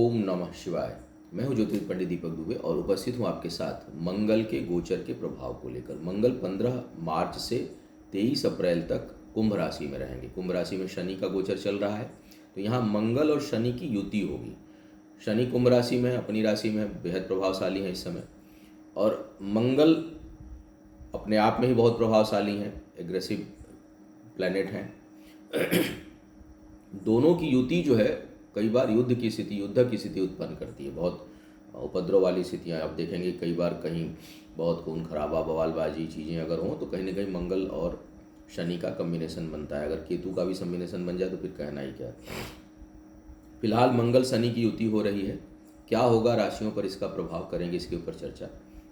ओम नमः शिवाय। मैं हूं ज्योतिष पंडित दीपक दुबे और उपस्थित हूं आपके साथ मंगल के गोचर के प्रभाव को लेकर। मंगल 15 मार्च से 23 अप्रैल तक कुंभ राशि में रहेंगे। कुंभ राशि में शनि का गोचर चल रहा है, तो यहाँ मंगल और शनि की युति होगी। शनि कुंभ राशि में, अपनी राशि में बेहद प्रभावशाली है इस समय, और मंगल अपने आप में ही बहुत प्रभावशाली हैं, एग्रेसिव प्लैनेट हैं। दोनों की युति जो है कई बार युद्ध की स्थिति उत्पन्न करती है। बहुत उपद्रव वाली स्थितियाँ आप देखेंगे। कई बार कहीं बहुत खून खराबा, बवालबाजी चीज़ें अगर हों तो कहीं ना कहीं मंगल और शनि का कम्बिनेशन बनता है। अगर केतु का भी कम्बिनेशन बन जाए तो फिर कहना ही क्या। फिलहाल मंगल शनि की युति हो रही है। क्या होगा, राशियों पर इसका प्रभाव करेंगे, इसके ऊपर चर्चा।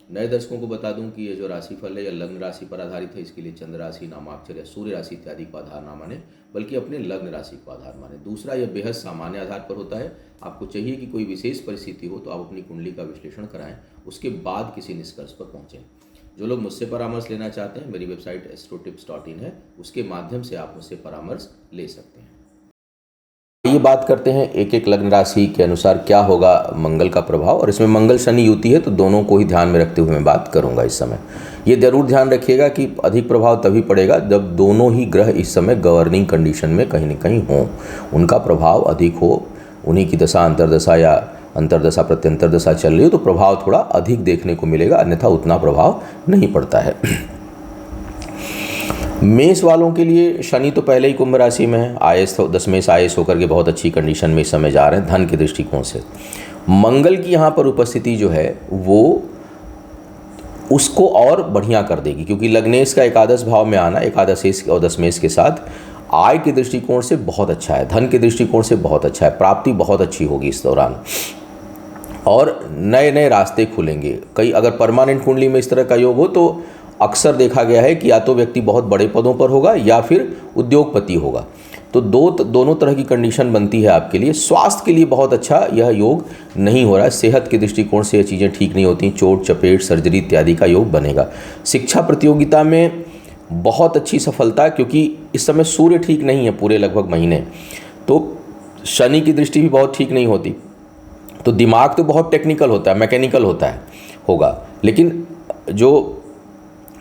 नए दर्शकों को बता दूं कि ये जो राशिफल है या लग्न राशि पर आधारित है। इसके लिए चंद्र राशि, नामाक्षर या सूर्य राशि इत्यादि को आधार ना माने, बल्कि अपने लग्न राशि को आधार माने। दूसरा, यह बेहद सामान्य आधार पर होता है। आपको चाहिए कि कोई विशेष परिस्थिति हो तो आप अपनी कुंडली का विश्लेषण कराएं, उसके बाद किसी निष्कर्ष पर पहुंचें। जो लोग मुझसे परामर्श लेना चाहते हैं, मेरी वेबसाइट astrotips.in है, उसके माध्यम से आप मुझसे परामर्श ले सकते हैं। ये बात करते हैं एक एक लग्न राशि के अनुसार क्या होगा मंगल का प्रभाव, और इसमें मंगल शनि युति है तो दोनों को ही ध्यान में रखते हुए मैं बात करूंगा इस समय। ये जरूर ध्यान रखिएगा कि अधिक प्रभाव तभी पड़ेगा जब दोनों ही ग्रह इस समय गवर्निंग कंडीशन में कहीं न कहीं हों, उनका प्रभाव अधिक हो। उन्हीं की दशा अंतर्दशा या अंतर्दशा प्रत्यंतर दशा चल रही हो तो प्रभाव थोड़ा अधिक देखने को मिलेगा, अन्यथा उतना प्रभाव नहीं पड़ता है। मेष वालों के लिए शनि तो पहले ही कुंभ राशि में है, आयस 10 आयस होकर के बहुत अच्छी कंडीशन में इस समय जा रहे हैं धन के दृष्टिकोण से। मंगल की यहाँ पर उपस्थिति जो है वो उसको और बढ़िया कर देगी, क्योंकि लग्नेश का एकादश भाव में आना, एकादशेश और दशमेश के साथ आय के दृष्टिकोण से बहुत अच्छा है, धन के दृष्टिकोण से बहुत अच्छा है, प्राप्ति बहुत अच्छी होगी इस दौरान, और नए नए रास्ते खुलेंगे। कई अगर परमानेंट कुंडली में इस तरह का योग हो तो अक्सर देखा गया है कि या तो व्यक्ति बहुत बड़े पदों पर होगा या फिर उद्योगपति होगा। तो दोनों तरह की कंडीशन बनती है आपके लिए। स्वास्थ्य के लिए बहुत अच्छा यह योग नहीं हो रहा है, सेहत के दृष्टिकोण से यह चीज़ें ठीक नहीं होती, चोट चपेट सर्जरी इत्यादि का योग बनेगा। शिक्षा प्रतियोगिता में बहुत अच्छी सफलता, क्योंकि इस समय सूर्य ठीक नहीं है पूरे लगभग महीने, तो शनि की दृष्टि भी बहुत ठीक नहीं होती, तो दिमाग तो बहुत टेक्निकल होता है, मैकेनिकल होगा, लेकिन जो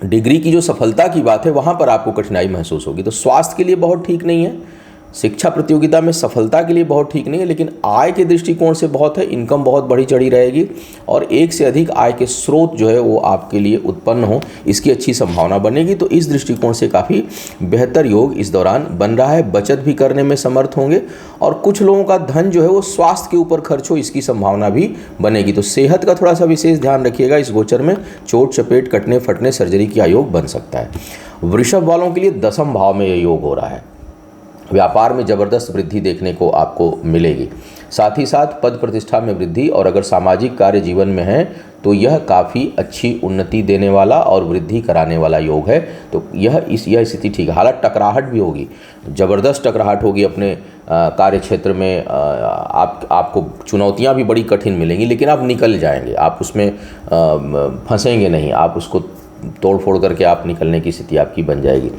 डिग्री की जो सफलता की बात है वहाँ पर आपको कठिनाई महसूस होगी। तो स्वास्थ्य के लिए बहुत ठीक नहीं है, शिक्षा प्रतियोगिता में सफलता के लिए बहुत ठीक नहीं है, लेकिन आय के दृष्टिकोण से बहुत है। इनकम बहुत बढ़ी चढ़ी रहेगी और एक से अधिक आय के स्रोत जो है वो आपके लिए उत्पन्न हो, इसकी अच्छी संभावना बनेगी। तो इस दृष्टिकोण से काफ़ी बेहतर योग इस दौरान बन रहा है। बचत भी करने में समर्थ होंगे, और कुछ लोगों का धन जो है वो स्वास्थ्य के ऊपर खर्च हो, इसकी संभावना भी बनेगी। तो सेहत का थोड़ा सा विशेष ध्यान रखिएगा। इस गोचर में चोट चपेट, कटने फटने, सर्जरी का योग बन सकता है। वृषभ वालों के लिए 10वें भाव में यह योग हो रहा है। व्यापार में ज़बरदस्त वृद्धि देखने को आपको मिलेगी, साथ ही साथ पद प्रतिष्ठा में वृद्धि, और अगर सामाजिक कार्य जीवन में है तो यह काफ़ी अच्छी उन्नति देने वाला और वृद्धि कराने वाला योग है। तो यह स्थिति ठीक है। हालांकि टकराहट भी होगी, ज़बरदस्त टकराहट होगी अपने कार्य क्षेत्र में। आपको चुनौतियां भी बड़ी कठिन मिलेंगी, लेकिन आप निकल जाएंगे, आप उसमें फंसेंगे नहीं, आप उसको तोड़ फोड़ करके आप निकलने की स्थिति आपकी बन जाएगी।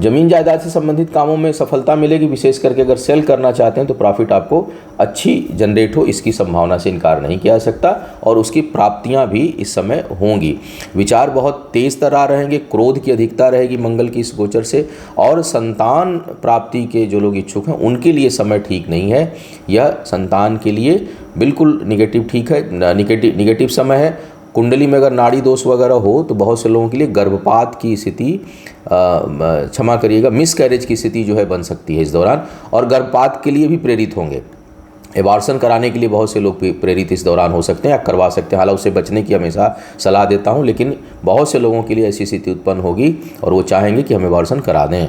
जमीन जायदाद से संबंधित कामों में सफलता मिलेगी, विशेष करके अगर सेल करना चाहते हैं तो प्रॉफिट आपको अच्छी जनरेट हो, इसकी संभावना से इनकार नहीं किया जा सकता, और उसकी प्राप्तियां भी इस समय होंगी। विचार बहुत तेज तर्रार रहेंगे, क्रोध की अधिकता रहेगी मंगल की इस गोचर से, और संतान प्राप्ति के जो लोग इच्छुक हैं उनके लिए समय ठीक नहीं है। यह संतान के लिए बिल्कुल निगेटिव ठीक है, निगेटिव समय है। कुंडली में अगर नाड़ी दोष वगैरह हो तो बहुत से लोगों के लिए गर्भपात की स्थिति, क्षमा करिएगा, मिसकैरेज की स्थिति जो है बन सकती है इस दौरान, और गर्भपात के लिए भी प्रेरित होंगे। एबार्सन कराने के लिए बहुत से लोग प्रेरित इस दौरान हो सकते हैं या करवा सकते हैं। हालांकि उससे बचने की हमेशा सलाह देता हूं, लेकिन बहुत से लोगों के लिए ऐसी स्थिति उत्पन्न होगी और वो चाहेंगे कि हम एबार्सन करा दें,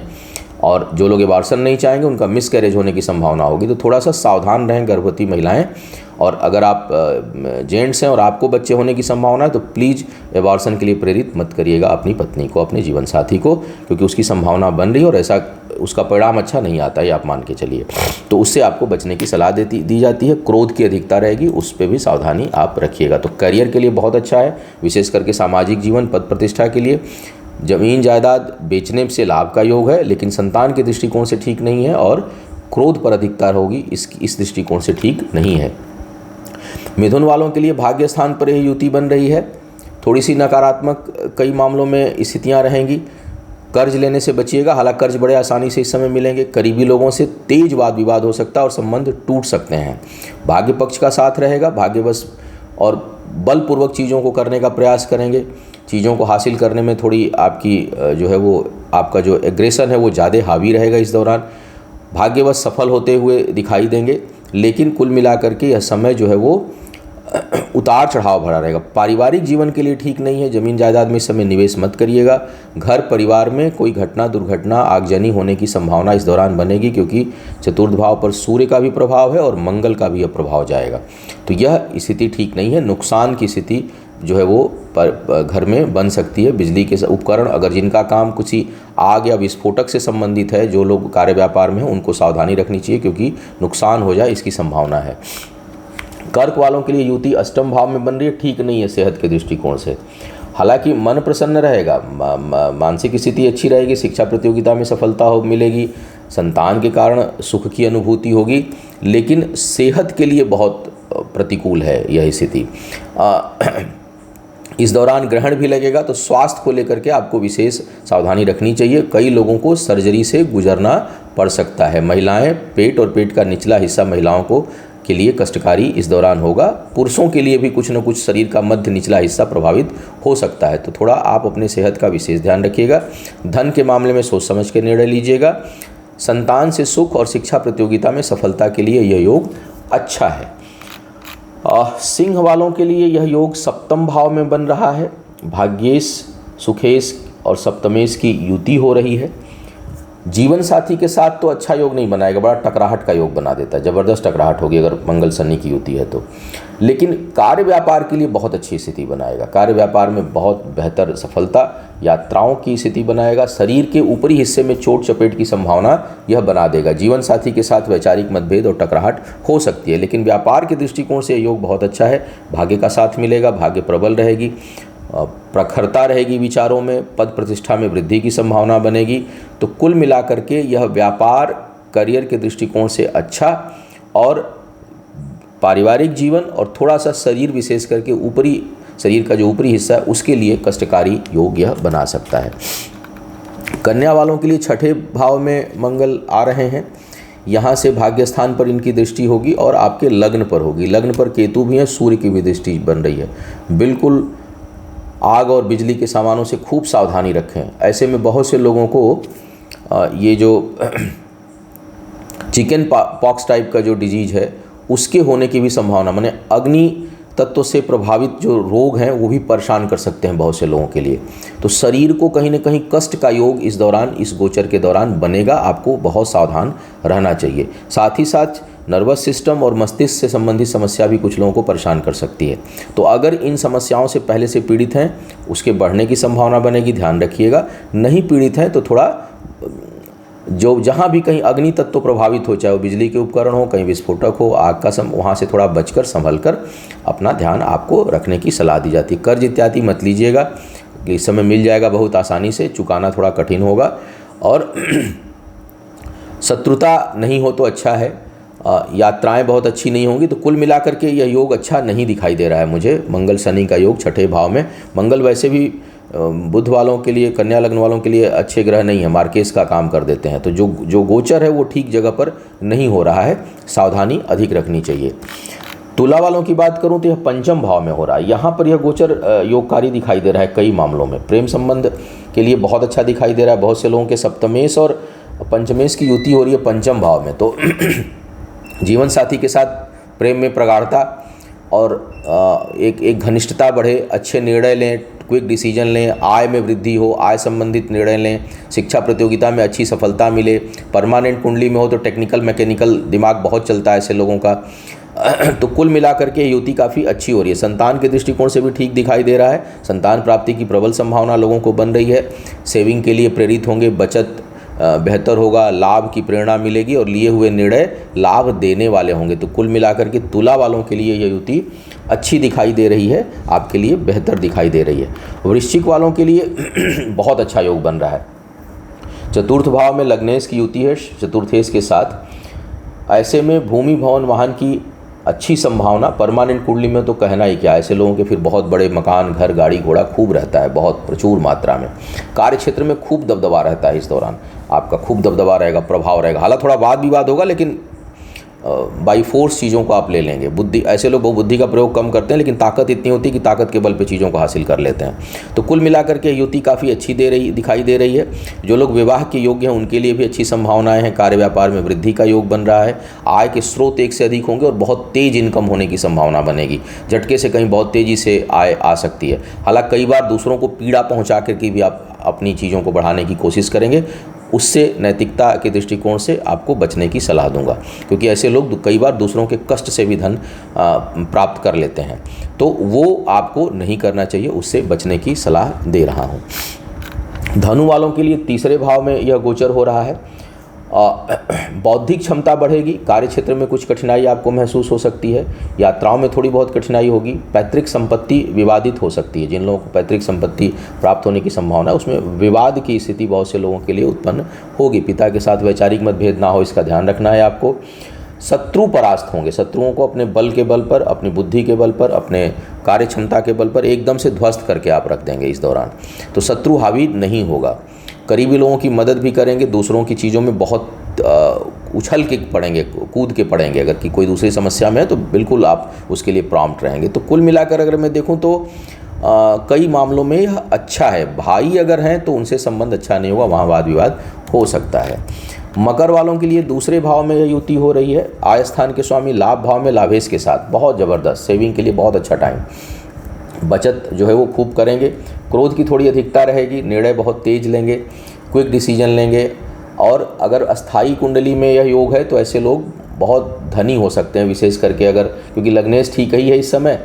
और जो लोग एबार्सन नहीं चाहेंगे उनका मिसकैरेज होने की संभावना होगी। तो थोड़ा सा सावधान रहें गर्भवती महिलाएं। और अगर आप जेंट्स हैं और आपको बच्चे होने की संभावना है तो प्लीज़ एबार्सन के लिए प्रेरित मत करिएगा अपनी पत्नी को, अपने जीवन साथी को, क्योंकि उसकी संभावना बन रही है और ऐसा उसका परिणाम अच्छा नहीं आता है, आप मान के चलिए। तो उससे आपको बचने की सलाह दी जाती है। क्रोध की अधिकता रहेगी, उस पर भी सावधानी आप रखिएगा। तो करियर के लिए बहुत अच्छा है, विशेष करके सामाजिक जीवन, पद प्रतिष्ठा के लिए। जमीन जायदाद बेचने से लाभ का योग है, लेकिन संतान के दृष्टिकोण से ठीक नहीं है, और क्रोध पर अधिकता होगी, इस दृष्टिकोण से ठीक नहीं है। मिथुन वालों के लिए भाग्य स्थान पर यह युति बन रही है। थोड़ी सी नकारात्मक कई मामलों में स्थितियां रहेंगी। कर्ज लेने से बचिएगा, हालांकि कर्ज बड़े आसानी से इस समय मिलेंगे। करीबी लोगों से तेज वाद विवाद हो सकता है और संबंध टूट सकते हैं। भाग्य पक्ष का साथ रहेगा, भाग्यवश और बलपूर्वक चीज़ों को करने का प्रयास करेंगे। चीज़ों को हासिल करने में थोड़ी आपकी जो है वो आपका जो एग्रेशन है वो ज़्यादा हावी रहेगा इस दौरान। भाग्यवश सफल होते हुए दिखाई देंगे, लेकिन कुल मिलाकर के यह समय जो है वो उतार चढ़ाव भरा रहेगा। पारिवारिक जीवन के लिए ठीक नहीं है। ज़मीन जायदाद में इस समय निवेश मत करिएगा। घर परिवार में कोई घटना दुर्घटना आगजनी होने की संभावना इस दौरान बनेगी, क्योंकि चतुर्थ भाव पर सूर्य का भी प्रभाव है और मंगल का भी प्रभाव जाएगा। तो यह स्थिति ठीक नहीं है। नुकसान की स्थिति जो है वो घर में बन सकती है। बिजली के उपकरण, अगर जिनका काम कुछ ही आग या विस्फोटक से संबंधित है, जो लोग कार्य व्यापार में हैं, उनको सावधानी रखनी चाहिए, क्योंकि नुकसान हो जाए इसकी संभावना है। कर्क वालों के लिए युति अष्टम भाव में बन रही है, ठीक नहीं है सेहत के दृष्टिकोण से। हालांकि मन प्रसन्न रहेगा, मानसिक स्थिति अच्छी रहेगी, शिक्षा प्रतियोगिता में सफलता मिलेगी, संतान के कारण सुख की अनुभूति होगी, लेकिन सेहत के लिए बहुत प्रतिकूल है यह स्थिति। इस दौरान ग्रहण भी लगेगा, तो स्वास्थ्य को लेकर के आपको विशेष सावधानी रखनी चाहिए। कई लोगों को सर्जरी से गुजरना पड़ सकता है। महिलाएं, पेट और पेट का निचला हिस्सा महिलाओं को के लिए कष्टकारी इस दौरान होगा। पुरुषों के लिए भी कुछ न कुछ शरीर का मध्य निचला हिस्सा प्रभावित हो सकता है, तो थोड़ा आप अपने सेहत का विशेष ध्यान रखिएगा। धन के मामले में सोच समझ के निर्णय लीजिएगा। संतान से सुख और शिक्षा प्रतियोगिता में सफलता के लिए यह योग अच्छा है। सिंह वालों के लिए यह योग सप्तम भाव में बन रहा है। भाग्येश, सुखेश और सप्तमेश की युति हो रही है। जीवन साथी के साथ तो अच्छा योग नहीं बनाएगा, बड़ा टकराहट का योग बना देता है, ज़बरदस्त टकराहट होगी अगर मंगल शनि की युति है तो। लेकिन कार्य व्यापार के लिए बहुत अच्छी स्थिति बनाएगा। कार्य व्यापार में बहुत बेहतर सफलता, यात्राओं की स्थिति बनाएगा। शरीर के ऊपरी हिस्से में चोट चपेट की संभावना यह बना देगा। जीवन साथी के साथ वैचारिक मतभेद और टकराहट हो सकती है, लेकिन व्यापार के दृष्टिकोण से योग बहुत अच्छा है। भाग्य का साथ मिलेगा, भाग्य प्रबल रहेगी, प्रखरता रहेगी विचारों में, पद प्रतिष्ठा में वृद्धि की संभावना बनेगी। तो कुल मिलाकर के यह व्यापार करियर के दृष्टिकोण से अच्छा, और पारिवारिक जीवन और थोड़ा सा शरीर विशेष करके ऊपरी शरीर का जो ऊपरी हिस्सा है उसके लिए कष्टकारी योग यह बना सकता है। कन्या वालों के लिए छठे भाव में मंगल आ रहे हैं। यहाँ से भाग्य स्थान पर इनकी दृष्टि होगी और आपके लग्न पर होगी। लग्न पर केतु भी है, सूर्य की भी दृष्टि बन रही है। बिल्कुल आग और बिजली के सामानों से खूब सावधानी रखें। ऐसे में बहुत से लोगों को ये जो चिकन पॉक्स टाइप का जो डिजीज है उसके होने की भी संभावना, माने अग्नि तत्व से प्रभावित जो रोग हैं वो भी परेशान कर सकते हैं बहुत से लोगों के लिए। तो शरीर को कहीं ना कहीं कष्ट का योग इस दौरान, इस गोचर के दौरान बनेगा। आपको बहुत सावधान रहना चाहिए। साथ ही साथ नर्वस सिस्टम और मस्तिष्क से संबंधित समस्या भी कुछ लोगों को परेशान कर सकती है। तो अगर इन समस्याओं से पहले से पीड़ित हैं, उसके बढ़ने की संभावना बनेगी, ध्यान रखिएगा। नहीं पीड़ित हैं तो थोड़ा जो जहाँ भी कहीं अग्नि तत्व प्रभावित हो, चाहे वो बिजली के उपकरण हो, कहीं विस्फोटक हो, आग का वहाँ से थोड़ा बचकर संभल कर अपना ध्यान आपको रखने की सलाह दी जाती है। कर्ज इत्यादि मत लीजिएगा, इस समय मिल जाएगा बहुत आसानी से, चुकाना थोड़ा कठिन होगा। और शत्रुता नहीं हो तो अच्छा है। यात्राएं बहुत अच्छी नहीं होंगी। तो कुल मिलाकर के यह योग अच्छा नहीं दिखाई दे रहा है मुझे। मंगल शनि का योग छठे भाव में। मंगल वैसे भी बुध वालों के लिए, कन्या लग्न वालों के लिए अच्छे ग्रह नहीं है, मार्केस का काम कर देते हैं। तो जो गोचर है वो ठीक जगह पर नहीं हो रहा है, सावधानी अधिक रखनी चाहिए। तुला वालों की बात करूं तो यह पंचम भाव में हो रहा है। यहाँ पर यह गोचर योगकारी दिखाई दे रहा है कई मामलों में। प्रेम संबंध के लिए बहुत अच्छा दिखाई दे रहा है। बहुत से लोगों के सप्तमेश और पंचमेश की युति हो रही है पंचम भाव में। तो जीवन साथी के साथ प्रेम में प्रगाढ़ता और एक घनिष्ठता बढ़े, अच्छे निर्णय लें, क्विक डिसीजन लें, आय में वृद्धि हो, आय संबंधित निर्णय लें, शिक्षा प्रतियोगिता में अच्छी सफलता मिले। परमानेंट कुंडली में हो तो टेक्निकल मैकेनिकल दिमाग बहुत चलता है ऐसे लोगों का। तो कुल मिलाकर के युति काफ़ी अच्छी हो रही है। संतान के दृष्टिकोण से भी ठीक दिखाई दे रहा है। संतान प्राप्ति की प्रबल संभावना लोगों को बन रही है। सेविंग के लिए प्रेरित होंगे, बचत बेहतर होगा, लाभ की प्रेरणा मिलेगी और लिए हुए निर्णय लाभ देने वाले होंगे। तो कुल मिलाकर के तुला वालों के लिए यह युति अच्छी दिखाई दे रही है, आपके लिए बेहतर दिखाई दे रही है। वृश्चिक वालों के लिए बहुत अच्छा योग बन रहा है। चतुर्थ भाव में लग्नेश की युति है चतुर्थेश के साथ। ऐसे में भूमि भवन वाहन की अच्छी संभावना। परमानेंट कुंडली में तो कहना ही क्या, ऐसे लोगों के फिर बहुत बड़े मकान, घर, गाड़ी घोड़ा खूब रहता है, बहुत प्रचुर मात्रा में। कार्य क्षेत्र में खूब दबदबा रहता है इस दौरान, आपका खूब दबदबा रहेगा, प्रभाव रहेगा। हालांकि थोड़ा वाद विवाद होगा, लेकिन बाई फोर्स चीज़ों को आप ले लेंगे। बुद्धि, ऐसे लोग वो बुद्धि का प्रयोग कम करते हैं, लेकिन ताकत इतनी होती है कि ताकत के बल पे चीज़ों को हासिल कर लेते हैं। तो कुल मिलाकर के युति काफ़ी अच्छी दिखाई दे रही है। जो लोग विवाह के योग्य हैं उनके लिए भी अच्छी संभावनाएं हैं। कार्य व्यापार में वृद्धि का योग बन रहा है। आय के स्रोत एक से अधिक होंगे और बहुत तेज इनकम होने की संभावना बनेगी। झटके से कहीं बहुत तेज़ी से आय आ सकती है। हालांकि कई बार दूसरों को पीड़ा पहुँचा करके भी आप अपनी चीज़ों को बढ़ाने की कोशिश करेंगे, उससे नैतिकता के दृष्टिकोण से आपको बचने की सलाह दूंगा, क्योंकि ऐसे लोग कई बार दूसरों के कष्ट से भी धन प्राप्त कर लेते हैं, तो वो आपको नहीं करना चाहिए, उससे बचने की सलाह दे रहा हूँ। धनु वालों के लिए तीसरे भाव में यह गोचर हो रहा है। बौद्धिक क्षमता बढ़ेगी। कार्य क्षेत्र में कुछ कठिनाई आपको महसूस हो सकती है। यात्राओं में थोड़ी बहुत कठिनाई होगी। पैतृक संपत्ति विवादित हो सकती है। जिन लोगों को पैतृक संपत्ति प्राप्त होने की संभावना है, उसमें विवाद की स्थिति बहुत से लोगों के लिए उत्पन्न होगी। पिता के साथ वैचारिक मतभेद ना हो, इसका ध्यान रखना है आपको। शत्रु परास्त होंगे। शत्रुओं को अपने बल के बल पर, अपनी बुद्धि के बल पर, अपने कार्य क्षमता के बल पर एकदम से ध्वस्त करके आप रख देंगे इस दौरान। तो शत्रु हावी नहीं होगा। करीबी लोगों की मदद भी करेंगे। दूसरों की चीज़ों में बहुत उछल के पड़ेंगे, कूद के पड़ेंगे। अगर कि कोई दूसरी समस्या में है तो बिल्कुल आप उसके लिए प्रॉम्प्ट रहेंगे। तो कुल मिलाकर अगर मैं देखूं तो कई मामलों में यह अच्छा है। भाई अगर हैं तो उनसे संबंध अच्छा नहीं होगा, वहाँ वाद विवाद हो सकता है। मकर वालों के लिए दूसरे भाव में यह युति हो रही है। आय स्थान के स्वामी लाभ भाव में लाभेश के साथ, बहुत ज़बरदस्त। सेविंग के लिए बहुत अच्छा टाइम। बचत जो है वो खूब करेंगे। क्रोध की थोड़ी अधिकता रहेगी। निर्णय बहुत तेज लेंगे, क्विक डिसीजन लेंगे। और अगर अस्थाई कुंडली में यह योग है तो ऐसे लोग बहुत धनी हो सकते हैं, विशेष करके अगर, क्योंकि लग्नेश ठीक ही है इस समय,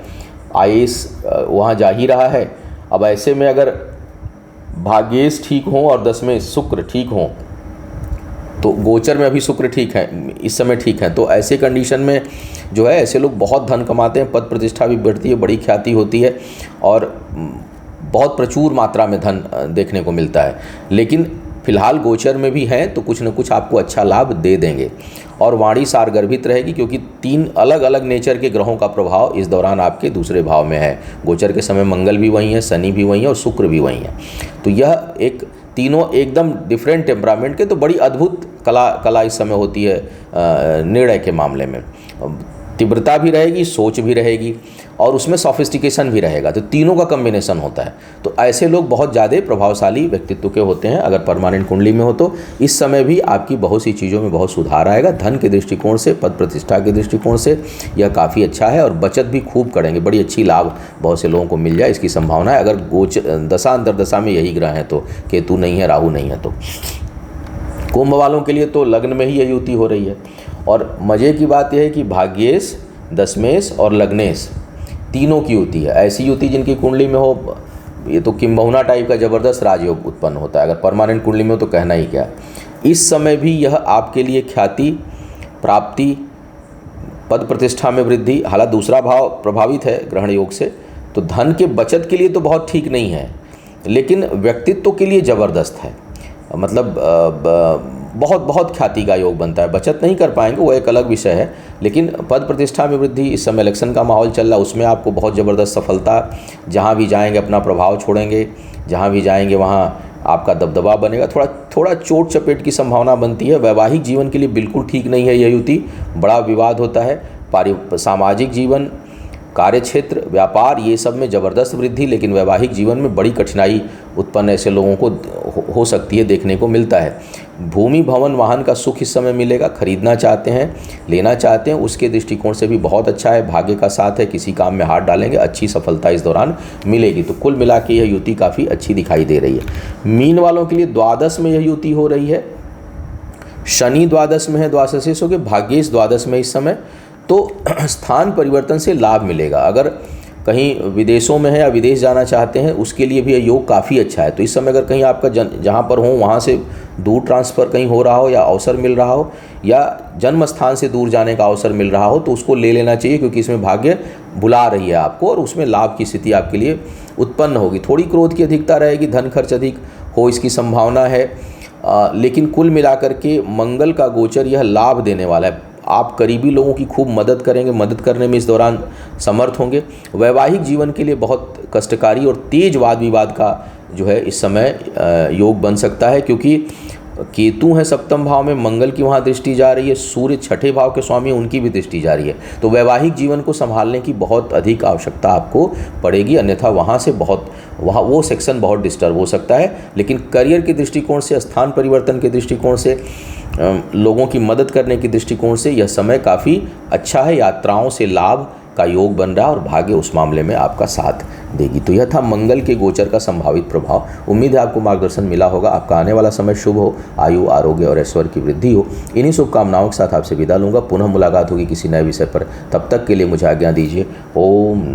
आयुष वहाँ जा ही रहा है। अब ऐसे में अगर भाग्येश ठीक हों और 10 में शुक्र ठीक हों, तो गोचर में अभी शुक्र ठीक है, इस समय ठीक है, तो ऐसे कंडीशन में जो है ऐसे लोग बहुत धन कमाते हैं। पद प्रतिष्ठा भी बढ़ती है, बड़ी ख्याति होती है और बहुत प्रचुर मात्रा में धन देखने को मिलता है। लेकिन फिलहाल गोचर में भी हैं तो कुछ न कुछ आपको अच्छा लाभ दे देंगे। और वाणी सारगर्भित रहेगी, क्योंकि 3 अलग अलग नेचर के ग्रहों का प्रभाव इस दौरान आपके दूसरे भाव में है। गोचर के समय मंगल भी वहीं है, शनि भी वहीं है और शुक्र भी वहीं है। तो यह एक तीनों एकदम डिफरेंट टेम्परामेंट के, तो बड़ी अद्भुत कला इस समय होती है निर्णय के मामले में। तीव्रता भी रहेगी, सोच भी रहेगी और उसमें सोफिस्टिकेशन भी रहेगा। तो तीनों का कम्बिनेशन होता है। तो ऐसे लोग बहुत ज़्यादा प्रभावशाली व्यक्तित्व के होते हैं। अगर परमानेंट कुंडली में हो तो इस समय भी आपकी बहुत सी चीज़ों में बहुत सुधार आएगा। धन के दृष्टिकोण से, पद प्रतिष्ठा के दृष्टिकोण से यह काफ़ी अच्छा है और बचत भी खूब करेंगे। बड़ी अच्छी लाभ बहुत से लोगों को मिल जाए, इसकी संभावना है। अगर दशा अंतर्दशा में यही ग्रह हैं तो, केतु नहीं है, राहु नहीं है तो। कुंभ वालों के लिए तो लग्न में ही यह युति हो रही है। और मज़े की बात यह है कि भाग्येश, दशमेश और लग्नेश तीनों की युति है। ऐसी युति जिनकी कुंडली में हो, ये तो किंबहुना टाइप का ज़बरदस्त राजयोग उत्पन्न होता है। अगर परमानेंट कुंडली में हो तो कहना ही क्या। इस समय भी यह आपके लिए ख्याति, प्राप्ति, पद प्रतिष्ठा में वृद्धि। हालांकि दूसरा भाव प्रभावित है ग्रहण योग से, तो धन के बचत के लिए तो बहुत ठीक नहीं है, लेकिन व्यक्तित्व के लिए ज़बरदस्त है। मतलब बहुत बहुत ख्याति का योग बनता है। बचत नहीं कर पाएंगे, वो एक अलग विषय है, लेकिन पद प्रतिष्ठा में वृद्धि। इस समय इलेक्शन का माहौल चल रहा है, उसमें आपको बहुत ज़बरदस्त सफलता। जहाँ भी जाएंगे अपना प्रभाव छोड़ेंगे, जहाँ भी जाएंगे वहाँ आपका दबदबा बनेगा। थोड़ा चोट चपेट की संभावना बनती है। वैवाहिक जीवन के लिए बिल्कुल ठीक नहीं है यह युति, बड़ा विवाद होता है। सामाजिक जीवन, कार्य क्षेत्र, व्यापार, ये सब में ज़बरदस्त वृद्धि, लेकिन वैवाहिक जीवन में बड़ी कठिनाई उत्पन्न ऐसे लोगों को हो सकती है, देखने को मिलता है। भूमि, भवन, वाहन का सुख इस समय मिलेगा। खरीदना चाहते हैं, लेना चाहते हैं, उसके दृष्टिकोण से भी बहुत अच्छा है। भाग्य का साथ है, किसी काम में हाथ डालेंगे, अच्छी सफलता इस दौरान मिलेगी। तो कुल मिला के यह युति काफ़ी अच्छी दिखाई दे रही है। मीन वालों के लिए द्वादश में यह युति हो रही है। शनि द्वादश में है, द्वादशेश हो गए, भाग्येश द्वादश में इस समय। तो स्थान परिवर्तन से लाभ मिलेगा। अगर कहीं विदेशों में है या विदेश जाना चाहते हैं, उसके लिए भी यह योग काफ़ी अच्छा है। तो इस समय अगर कहीं आपका जहाँ पर हो वहाँ से दूर ट्रांसफ़र कहीं हो रहा हो या अवसर मिल रहा हो, या जन्म स्थान से दूर जाने का अवसर मिल रहा हो, तो उसको ले लेना चाहिए, क्योंकि इसमें भाग्य बुला रही है आपको और उसमें लाभ की स्थिति आपके लिए उत्पन्न होगी। थोड़ी क्रोध की अधिकता रहेगी, धन खर्च अधिक हो इसकी संभावना है, लेकिन कुल मिलाकर के मंगल का गोचर यह लाभ देने वाला है। आप करीबी लोगों की खूब मदद करेंगे, मदद करने में इस दौरान समर्थ होंगे। वैवाहिक जीवन के लिए बहुत कष्टकारी और तेज वाद विवाद का जो है इस समय योग बन सकता है, क्योंकि केतु है सप्तम भाव में, मंगल की वहाँ दृष्टि जा रही है, सूर्य छठे भाव के स्वामी उनकी भी दृष्टि जा रही है। तो वैवाहिक जीवन को संभालने की बहुत अधिक आवश्यकता आपको पड़ेगी, अन्यथा वहाँ वो सेक्शन बहुत डिस्टर्ब हो सकता है। लेकिन करियर के दृष्टिकोण से, स्थान परिवर्तन के दृष्टिकोण से, लोगों की मदद करने के दृष्टिकोण से यह समय काफ़ी अच्छा है। यात्राओं से लाभ का योग बन रहा है और भाग्य उस मामले में आपका साथ देगी। तो यह था मंगल के गोचर का संभावित प्रभाव। उम्मीद है आपको मार्गदर्शन मिला होगा। आपका आने वाला समय शुभ हो, आयु, आरोग्य और ऐश्वर्य की वृद्धि हो। इन्हीं शुभकामनाओं के साथ आपसे विदा लूंगा। पुनः मुलाकात होगी किसी नए विषय पर। तब तक के लिए मुझे आज्ञा दीजिए। ओम